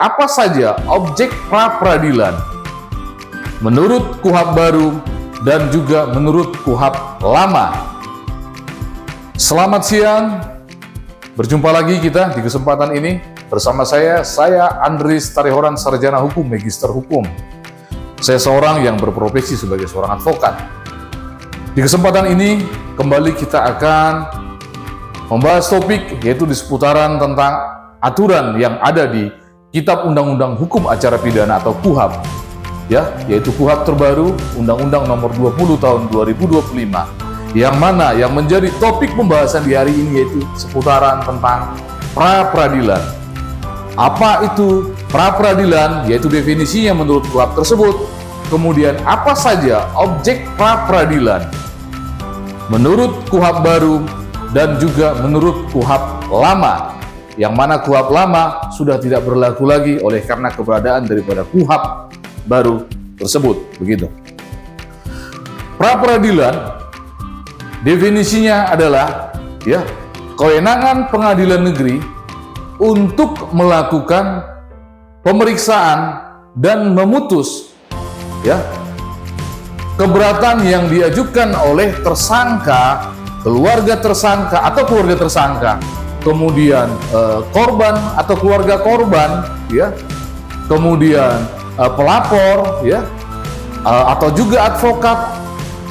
apa saja objek pra-peradilan menurut KUHP baru dan juga menurut KUHP lama. Selamat siang, berjumpa lagi kita di kesempatan ini bersama saya Andris Tarihoran, Sarjana Hukum, Magister Hukum. Saya seorang yang berprofesi sebagai seorang advokat. Di kesempatan ini kembali kita akan membahas topik yaitu di seputaran tentang aturan yang ada di Kitab Undang-Undang Hukum Acara Pidana atau KUHP, ya, yaitu KUHP terbaru Undang-Undang Nomor 20 Tahun 2025, yang mana yang menjadi topik pembahasan di hari ini yaitu seputaran tentang pra-peradilan. Apa itu pra-peradilan? Yaitu definisinya menurut KUHP tersebut. Kemudian apa saja objek pra-peradilan menurut KUHP baru dan juga menurut KUHP lama, yang mana KUHP lama sudah tidak berlaku lagi oleh karena keberadaan daripada KUHP baru tersebut. Begitu. Pra-peradilan definisinya adalah kewenangan pengadilan negeri untuk melakukan pemeriksaan dan memutus keberatan yang diajukan oleh tersangka, keluarga tersangka atau keluarga tersangka, kemudian korban atau keluarga korban, kemudian pelapor, atau juga advokat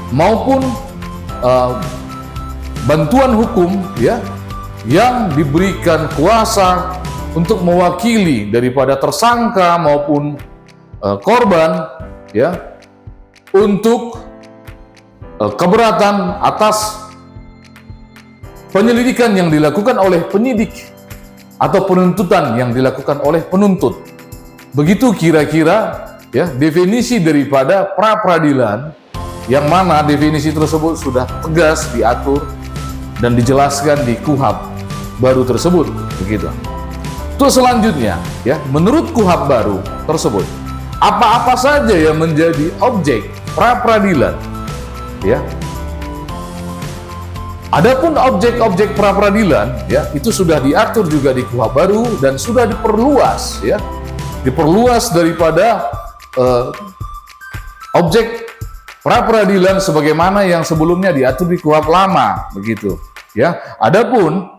maupun bantuan hukum, yang diberikan kuasa untuk mewakili daripada tersangka maupun korban, untuk keberatan atas penyelidikan yang dilakukan oleh penyidik atau penuntutan yang dilakukan oleh penuntut. Begitu kira-kira definisi daripada pra-peradilan, yang mana definisi tersebut sudah tegas diatur dan dijelaskan di KUHP baru tersebut. Begitu. Terus selanjutnya, menurut KUHP baru tersebut, apa-apa saja yang menjadi objek pra-peradilan, Adapun objek-objek pra-peradilan, itu sudah diatur juga di KUHP baru dan sudah diperluas, diperluas daripada objek pra-peradilan sebagaimana yang sebelumnya diatur di KUHP lama, begitu. Adapun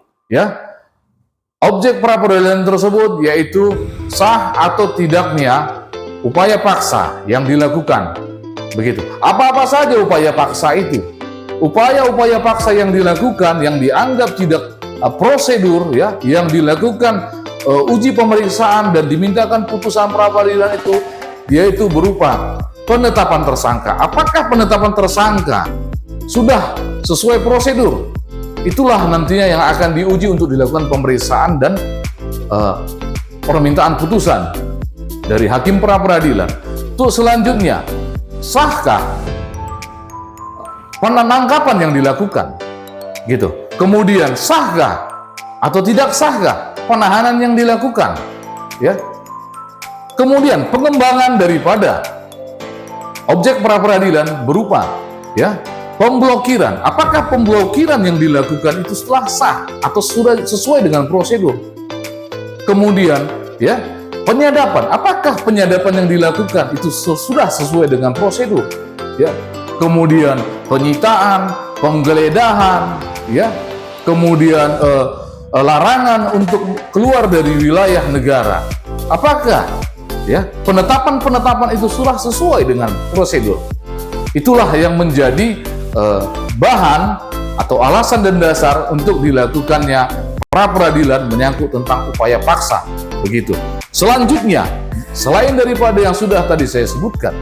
objek pra-peradilan tersebut yaitu sah atau tidaknya upaya paksa yang dilakukan, begitu. Apa-apa saja upaya paksa itu? Upaya-upaya paksa yang dilakukan yang dianggap tidak prosedur, yang dilakukan uji pemeriksaan dan dimintakan putusan pra-peradilan itu, yaitu berupa penetapan tersangka. Apakah penetapan tersangka sudah sesuai prosedur? Itulah nantinya yang akan diuji untuk dilakukan pemeriksaan dan permintaan putusan dari hakim pra-peradilan. Untuk selanjutnya, sahkah penangkapan yang dilakukan, gitu. Kemudian sahkah atau tidak sahkah penahanan yang dilakukan, Kemudian pengembangan daripada objek pra-peradilan berupa pemblokiran. Apakah pemblokiran yang dilakukan itu setelah sah atau sudah sesuai dengan prosedur? Kemudian penyadapan. Apakah penyadapan yang dilakukan itu sudah sesuai dengan prosedur? Kemudian penyitaan, penggeledahan, kemudian larangan untuk keluar dari wilayah negara. Apakah penetapan-penetapan itu sudah sesuai dengan prosedur? Itulah yang menjadi bahan atau alasan dan dasar untuk dilakukannya pra-peradilan menyangkut tentang upaya paksa, begitu. Selanjutnya, selain daripada yang sudah tadi saya sebutkan,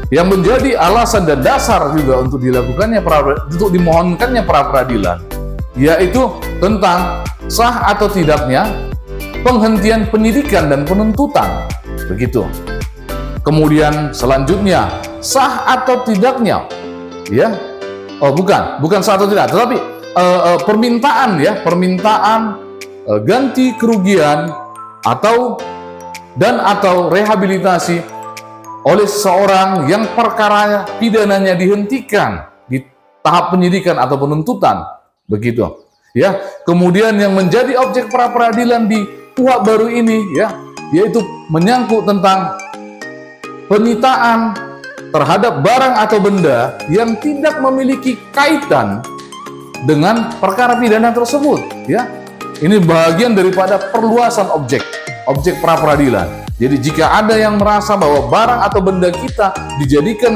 yang menjadi alasan dan dasar juga untuk dilakukannya untuk dimohonkannya pra-peradilan, yaitu tentang sah atau tidaknya penghentian penyidikan dan penuntutan, begitu. Kemudian selanjutnya, sah atau tidaknya, bukan sah atau tidak, tetapi permintaan, ganti kerugian atau rehabilitasi oleh seseorang yang perkara pidananya dihentikan di tahap penyidikan atau penuntutan, begitu. Kemudian yang menjadi objek pra-peradilan di KUHP baru ini, yaitu menyangkut tentang penyitaan terhadap barang atau benda yang tidak memiliki kaitan dengan perkara pidana tersebut, ya. Ini bagian daripada perluasan objek pra peradilan. Jadi jika ada yang merasa bahwa barang atau benda kita dijadikan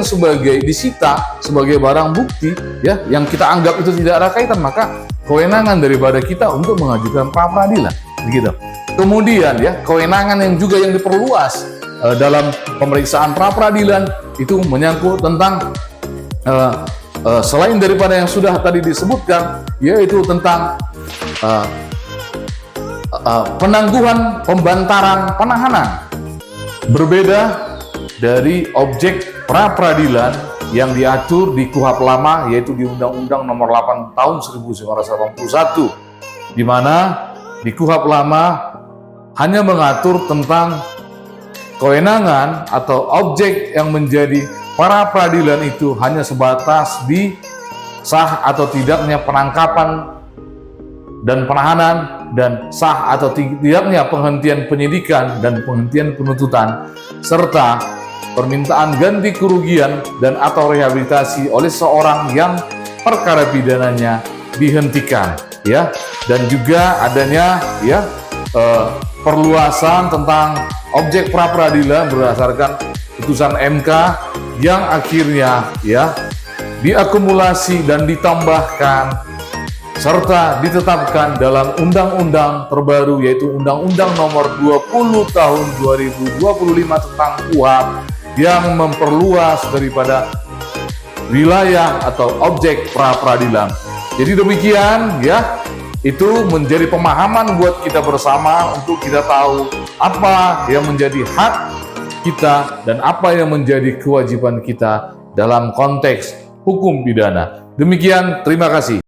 disita sebagai barang bukti, ya, yang kita anggap itu tidak ada kaitan, maka kewenangan daripada kita untuk mengajukan pra peradilan, begitu. Kemudian, ya, kewenangan yang juga yang diperluas dalam pemeriksaan pra peradilan itu menyangkut tentang selain daripada yang sudah tadi disebutkan, yaitu tentang penangguhan, pembantaran, penahanan. Berbeda dari objek pra peradilan yang diatur di KUHP lama, yaitu di Undang-Undang Nomor 8 Tahun 1981, di mana di KUHP lama hanya mengatur tentang kewenangan atau objek yang menjadi pra peradilan itu hanya sebatas di sah atau tidaknya penangkapan dan penahanan, dan sah atau tidaknya penghentian penyidikan dan penghentian penuntutan, serta permintaan ganti kerugian dan atau rehabilitasi oleh seorang yang perkara pidananya dihentikan, ya. Dan juga adanya, ya, perluasan tentang objek pra peradilan berdasarkan putusan MK yang akhirnya, ya, diakumulasi dan ditambahkan serta ditetapkan dalam undang-undang terbaru, yaitu Undang-Undang Nomor 20 Tahun 2025 tentang KUHP, yang memperluas daripada wilayah atau objek pra peradilan. Jadi demikian, ya, itu menjadi pemahaman buat kita bersama untuk kita tahu apa yang menjadi hak kita dan apa yang menjadi kewajiban kita dalam konteks hukum pidana. Demikian, terima kasih.